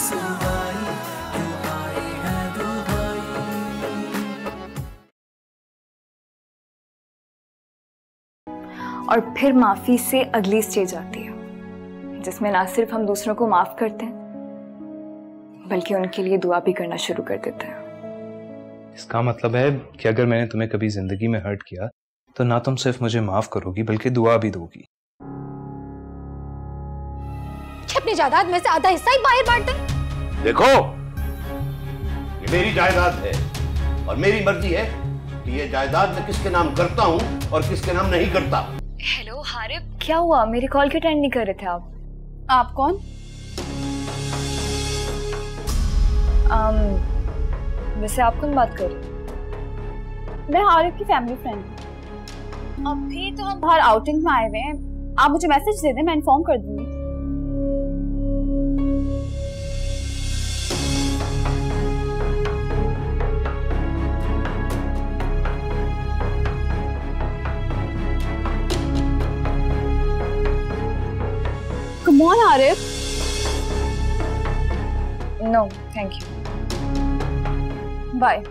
रुसवाई, क्यों आए हैं दुबई। और फिर माफी से अगली स्टेज आती है, जिसमें ना सिर्फ हम दूसरों को माफ करते हैं बल्कि उनके लिए दुआ भी करना शुरू कर देते हैं। इसका मतलब है कि अगर मैंने तुम्हें कभी जिंदगी में हर्ट किया तो ना तुम सिर्फ मुझे माफ करोगी बल्कि दुआ भी दोगी। अपनी जायदाद में से आधा हिस्सा ही बाहर बांट दे। देखो, ये मेरी जायदाद है और मेरी मर्जी है कि ये जायदाद मैं किसके नाम करता हूँ और किसके नाम नहीं करता। हेलो हारिब, क्या हुआ? मेरी कॉल क्यों अटेंड नहीं कर रहे थे आप? आप कौन? वैसे आप कौन बात कर रहे? मैं हारिब की फैमिली फ्रेंड हूँ। अभी तो हम बाहर आउटिंग में आए हुए हैं, आप मुझे मैसेज दे दें, मैं इन्फॉर्म कर दूंगी। Come on, Arif. No, thank you. Bye.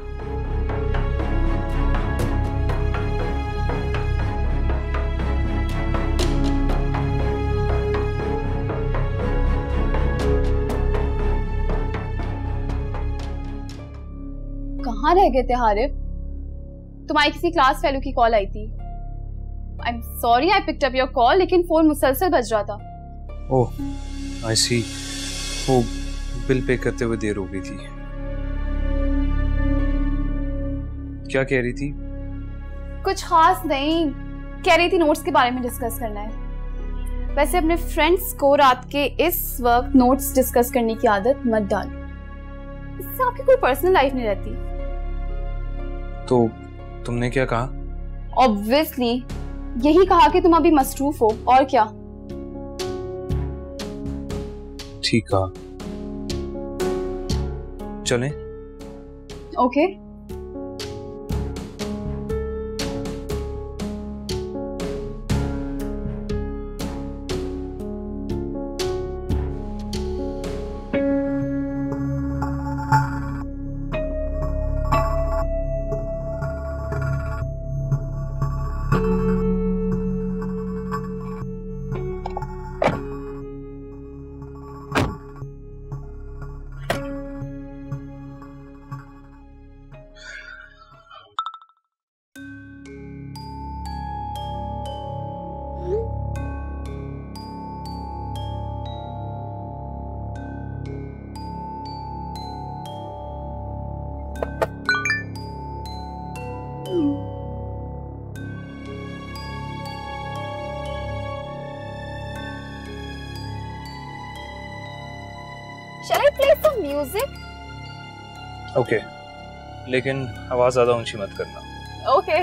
कहाँ रह गए थे हारिब? तुम्हारी किसी क्लास फेलो की कॉल आई थी। I am sorry I picked up your call, लेकिन फोन मुसलसल बज रहा था। ओह, आई सी। वो बिल पे करते हुए देर हो गई थी। क्या कह रही थी? कुछ खास नहीं, कह रही थी नोट्स के बारे में डिस्कस करना है। वैसे अपने फ्रेंड्स को रात के इस वक्त नोट्स डिस्कस करने की आदत मत डालो, इससे आपकी कोई पर्सनल लाइफ नहीं रहती। तो तुमने क्या कहा? ऑब्वियसली यही कहा कि तुम अभी मसरूफ हो, और क्या। ठीक कहा। चलें? Okay. Shall I play some music? Okay, लेकिन आवाज ज्यादा ऊंची मत करना। Okay.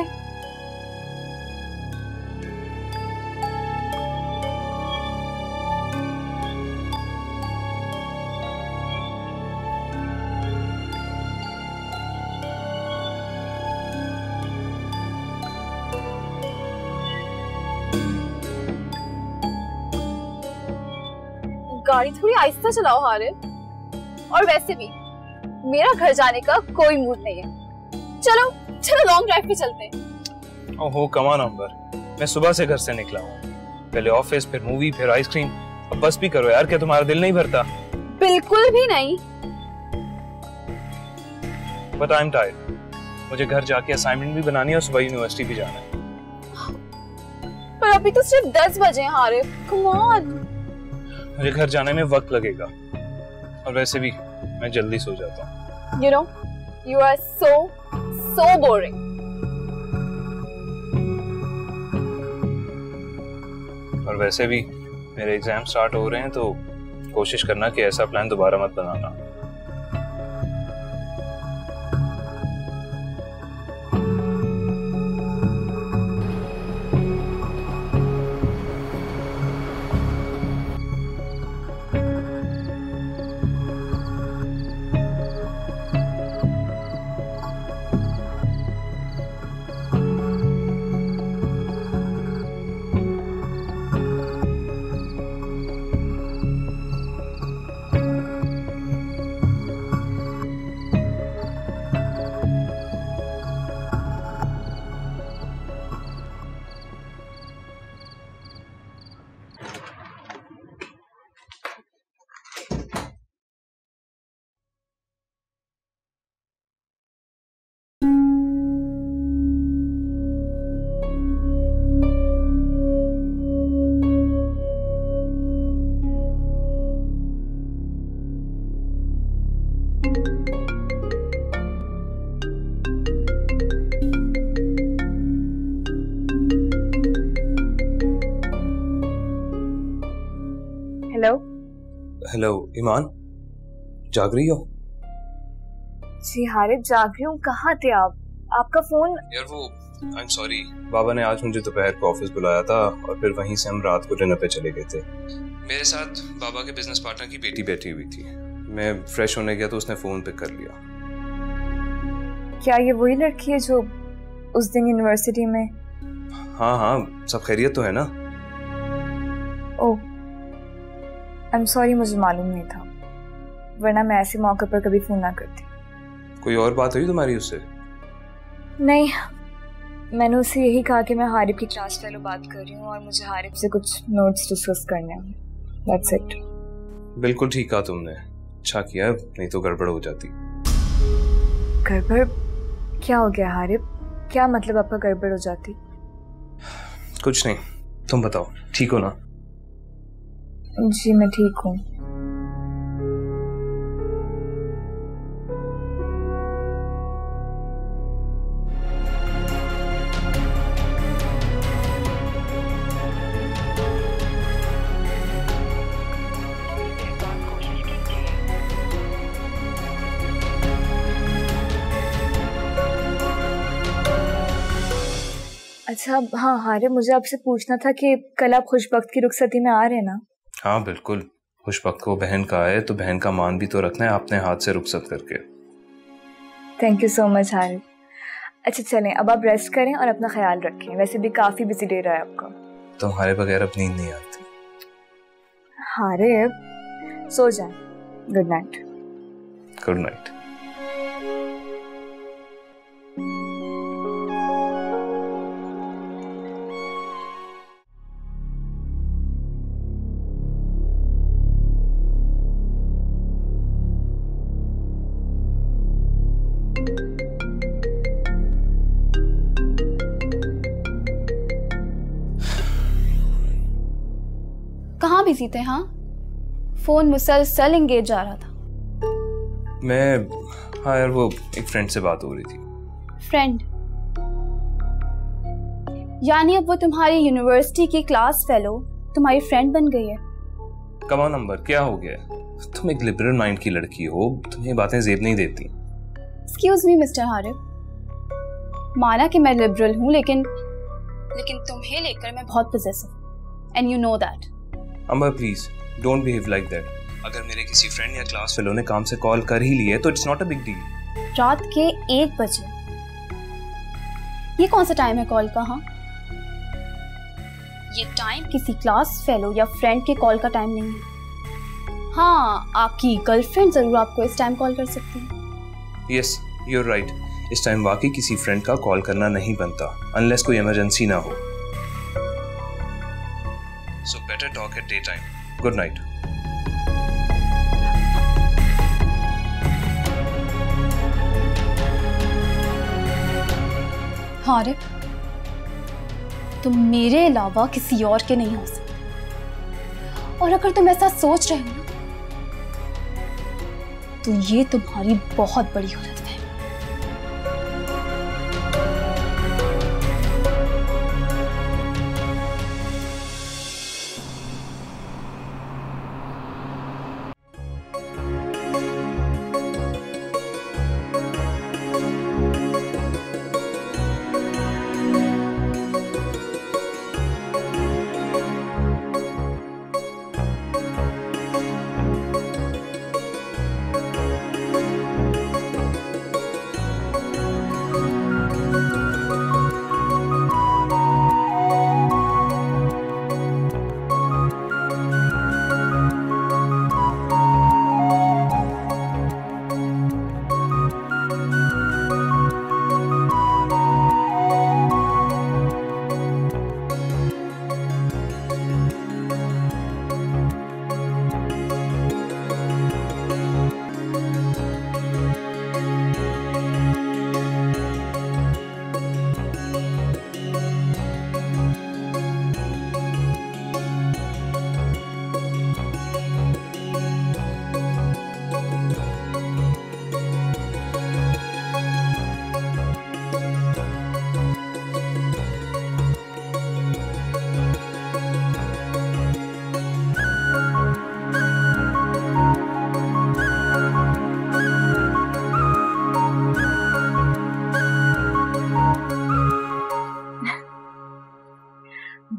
गाड़ी थोड़ी आहिस्ता चलाओ हारिब, और वैसे भी मेरा घर जाने का कोई मूड नहीं है। चलो चलो लॉन्ग ड्राइव पे चलते हैं। ओहो कम ऑन अंबर, मैं सुबह से घर से निकला हूँ, पहले ऑफिस, फिर मूवी, फिर आइसक्रीम। अब बस भी करो यार, क्या तुम्हारा दिल नहीं भरता? बिल्कुल भी नहीं। बट आई एम टायर्ड, मुझे घर जाके असाइनमेंट भी बनानी है और सुबह यूनिवर्सिटी भी जाना है। पर अभी तो सिर्फ 10 बजे हैं हारिब, कम ऑन। मुझे घर जाने में वक्त लगेगा, और वैसे भी मैं जल्दी सो जाता हूँ। You know, you are so boring. और वैसे भी मेरे एग्जाम स्टार्ट हो रहे हैं, तो कोशिश करना कि ऐसा प्लान दोबारा मत बनाना। हेलो। हेलो ईमान, जाग रही हो? जी हारिब, जाग रही हूँ। कहाँ थे आप? आपका फोन। यार वो आई एम सॉरी, बाबा ने आज मुझे दोपहर को ऑफिस बुलाया था और फिर वहीं से हम रात को डिनर पे चले गए थे। मेरे साथ बाबा के बिजनेस पार्टनर की बेटी बैठी हुई थी। मैं फ्रेश होने गया तो उसने फोन पिक कर लिया। क्या ये वही लड़की है जो उस दिन यूनिवर्सिटी में? हाँ हाँ, सब खैरियत तो है ना? ओह, आई एम सॉरी, मुझे मालूम नहीं था, वरना मैं ऐसे मौके पर कभी फोन ना करती। कोई और बात हुई तुम्हारी उससे? नहीं, मैंने उसे यही कहा कि मैं हारिब की क्लास फेलो बात कर रही हूँ और मुझे हारिब से कुछ नोट्स डिस्कस करने हैं। That's it. बिल्कुल ठीक कहा तुमने, अच्छा किया, नहीं तो गड़बड़ हो जाती। गड़बड़? क्या हो गया हारिब? क्या मतलब आपका गड़बड़ हो जाती? कुछ नहीं, तुम बताओ, ठीक हो ना? जी मैं ठीक हूँ। अच्छा हाँ हारिब, मुझे आपसे पूछना था कि कल आप खुशबख्त की रुखसती में आ रहे हैं ना? हाँ बिल्कुल, खुशबख्त को बहन का है तो बहन का मान भी तो रखना है अपने हाथ से रुखसत करके। Thank you so much Harib. अच्छा चलें, अब आप रेस्ट करें और अपना ख्याल रखें। वैसे भी काफ़ी बिजी डे रहा है आपका। तुम्हारे बगैर अब नींद नहीं आती। हारिब सो जाएं। Good night. Good night. कहाँ बिजी थे? हाँ, फोन मुसलसल एंगेज जा रहा था। हाँ यार, वो एक फ्रेंड से बात हो रही थी। फ्रेंड? यानी अब वो तुम्हारी यूनिवर्सिटी की क्लास फेलो तुम्हारी फ्रेंड बन गई है? कम ऑन नंबर, क्या हो गया? तुम एक लिबरल माइंड की लड़की हो, तुम्हें बातें जेब नहीं देती। एक्सक्यूज मी मिस्टर हारिब, माना कि मैं लिबरल हूँ, लेकिन तुम्हें लेकर मैं बहुत possessive, and you know that. Ambar please don't behave like that. अगर मेरे किसी फ्रेंड या क्लास फेलो ने काम से कॉल कर ही ली है तो it's not a big deal. रात के 1 बजे? ये कौन सा टाइम है कॉल का? हाँ, ये टाइम किसी क्लास फेलो या फ्रेंड के कॉल का टाइम नहीं है। हाँ, आपकी गर्लफ्रेंड जरूर आपको इस टाइम कॉल कर सकती है। यस यू आर राइट, इस टाइम वाकई किसी फ्रेंड का कॉल करना नहीं बनता अनलेस कोई इमरजेंसी ना हो। So better talk at daytime. Good night. Harib, तुम मेरे अलावा किसी और के नहीं हो सकते, और अगर तुम ऐसा सोच रहे हो ना, तो ये तुम्हारी बहुत बड़ी गलत है।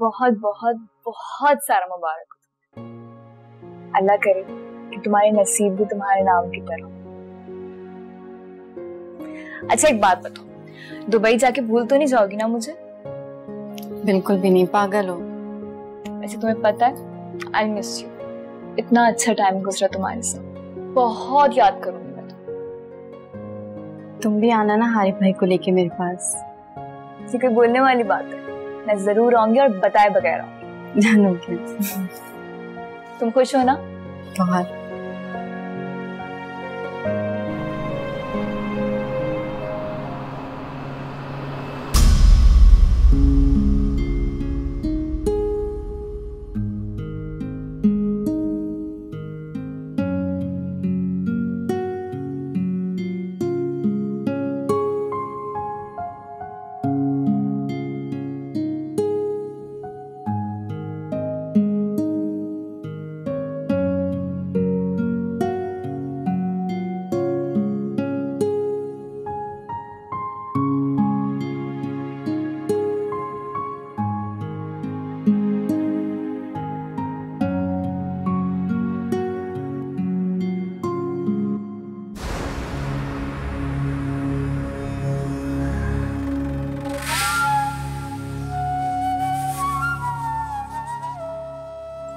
बहुत बहुत बहुत सारा मुबारक हो। अल्लाह करे कि तुम्हारे नसीब भी तुम्हारे नाम की तरह। अच्छा एक बात बताओ, दुबई जाके भूल तो नहीं जाओगी ना मुझे? बिल्कुल भी नहीं, पागल हो। वैसे तुम्हें पता है आई मिस यू। इतना अच्छा टाइम गुजरा तुम्हारे साथ, बहुत याद करूंगी मैं तुम भी आना ना हारिफ भाई को लेके मेरे पास। तुम। कोई बोलने वाली बात है, मैं जरूर आऊंगी और बताए बगैर आऊंगी। जानूंगी। तुम खुश हो ना? बहुत।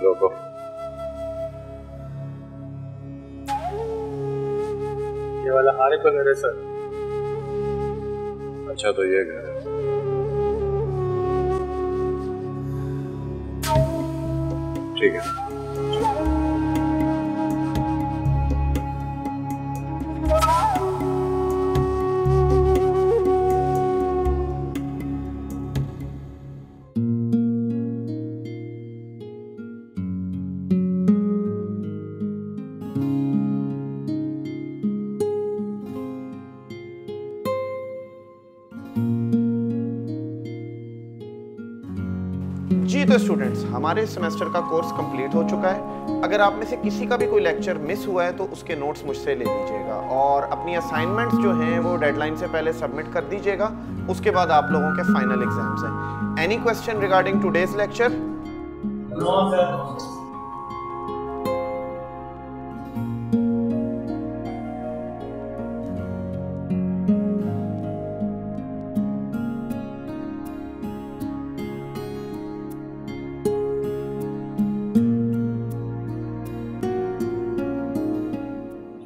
लोगो ये वाला हारिफ का घर है सर। अच्छा तो ये घर है। ठीक है। जी तो स्टूडेंट्स, हमारे सेमेस्टर का कोर्स कंप्लीट हो चुका है। अगर आप में से किसी का भी कोई लेक्चर मिस हुआ है तो उसके नोट्स मुझसे ले लीजिएगा और अपनी असाइनमेंट्स जो हैं वो डेडलाइन से पहले सबमिट कर दीजिएगा। उसके बाद आप लोगों के फाइनल एग्जाम्स हैं। Any question regarding today's lecture? No sir.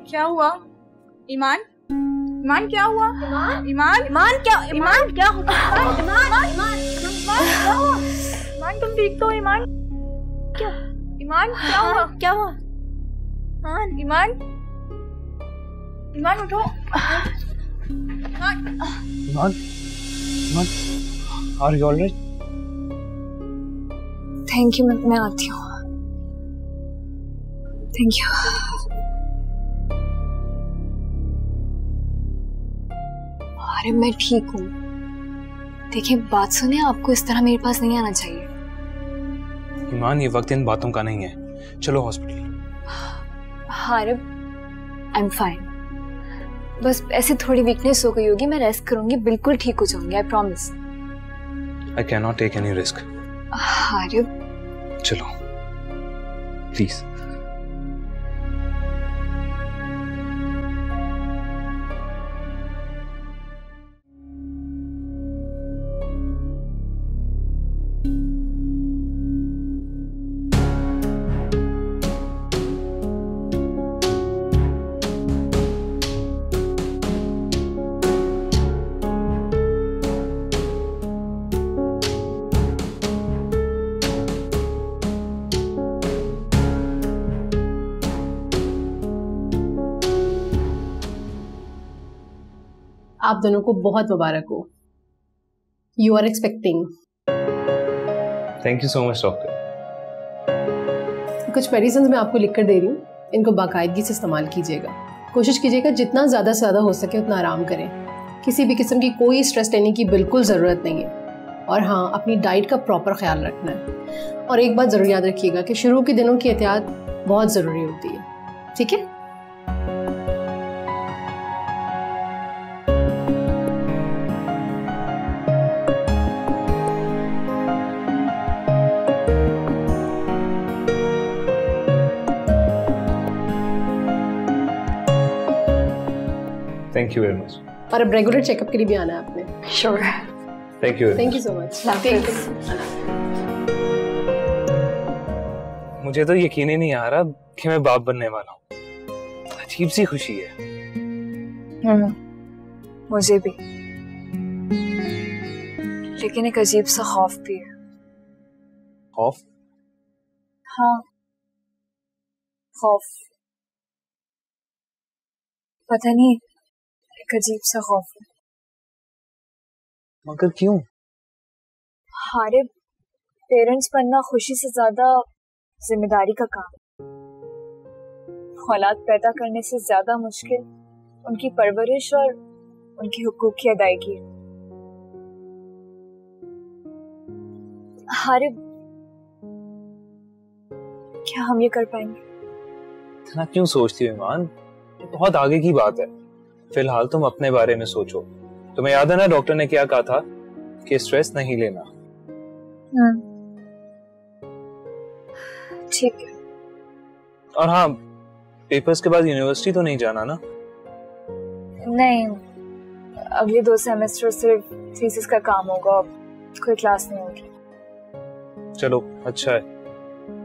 क्या हुआ? ईमान? ईमान क्या हुआ? ईमान? ईमान? ईमान क्या? ईमान क्या हुआ? ईमान? ईमान? ईमान क्या हुआ? ईमान तुम ठीक तो? ईमान क्या? ईमान क्या हुआ? क्या हुआ? ईमान? ईमान? ईमान उठो। ईमान? ईमान? ईमान? Are you alright? Thank you, मैं आती हूँ। Thank you. अरे मैं ठीक हूँ। देखिए बात सुने, आपको इस तरह मेरे पास नहीं आना चाहिए। ईमान ये वक्त इन बातों का नहीं है, चलो hospital. Harib I am fine, बस ऐसे थोड़ी वीकनेस हो गई होगी, मैं रेस्ट करूंगी, बिल्कुल ठीक हो जाऊंगी, I promise. I can not take any risk. Harib चलो प्लीज। आप दोनों को बहुत मुबारक हो। You are expecting. Thank you so much doctor. कुछ मेडिसिन मैं आपको लिख कर दे रही हूँ, इनको बाकायदगी से इस्तेमाल कीजिएगा। कोशिश कीजिएगा जितना ज़्यादा से ज़्यादा हो सके उतना आराम करें। किसी भी किस्म की कोई स्ट्रेस लेने की बिल्कुल ज़रूरत नहीं है। और हाँ, अपनी डाइट का प्रॉपर ख्याल रखना है। और एक बात ज़रूर याद रखिएगा कि शुरू के दिनों की एहतियात बहुत ज़रूरी होती है। ठीक है? Thank you very much. और अब रेगुलर चेकअप के लिए भी आना है आपने। Sure. Thank you so much. मुझे तो यकीन ही नहीं आ रहा कि मैं बाप बनने वाला हूँ। अजीब सी खुशी है। मुझे भी, लेकिन एक अजीब सा खौफ भी है। खौफ? हाँ, खौफ। पता नहीं, एक अजीब सा खौफ है। मगर क्यों? हमारे पेरेंट्स बनना खुशी से ज्यादा जिम्मेदारी का काम। औलाद पैदा करने से ज्यादा मुश्किल उनकी परवरिश और उनके हुकूक की अदायगी। हारिब, क्या हम ये कर पाएंगे? इतना क्यों सोचती हो ईमान? ये बहुत आगे की बात है। फिलहाल तुम अपने बारे में सोचो। तुम्हें याद है ना डॉक्टर ने क्या कहा था कि स्ट्रेस नहीं लेना। ठीक है। और हाँ, पेपर्स के बाद यूनिवर्सिटी तो नहीं जाना ना? नहीं, अगले 2 सेमेस्टर सिर्फ थीसिस का काम होगा, कोई क्लास नहीं होगी। चलो अच्छा है,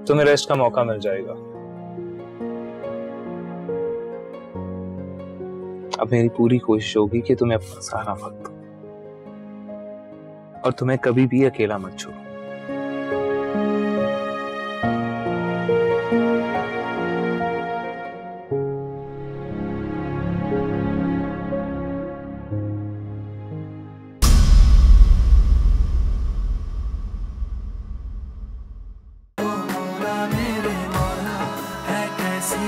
तुम्हें रेस्ट का मौका मिल जाएगा। अब मेरी पूरी कोशिश होगी कि तुम्हें अपना सारा वक्त दूं और तुम्हें कभी भी अकेला मत छोड़ो। मेरे मौला है कैसी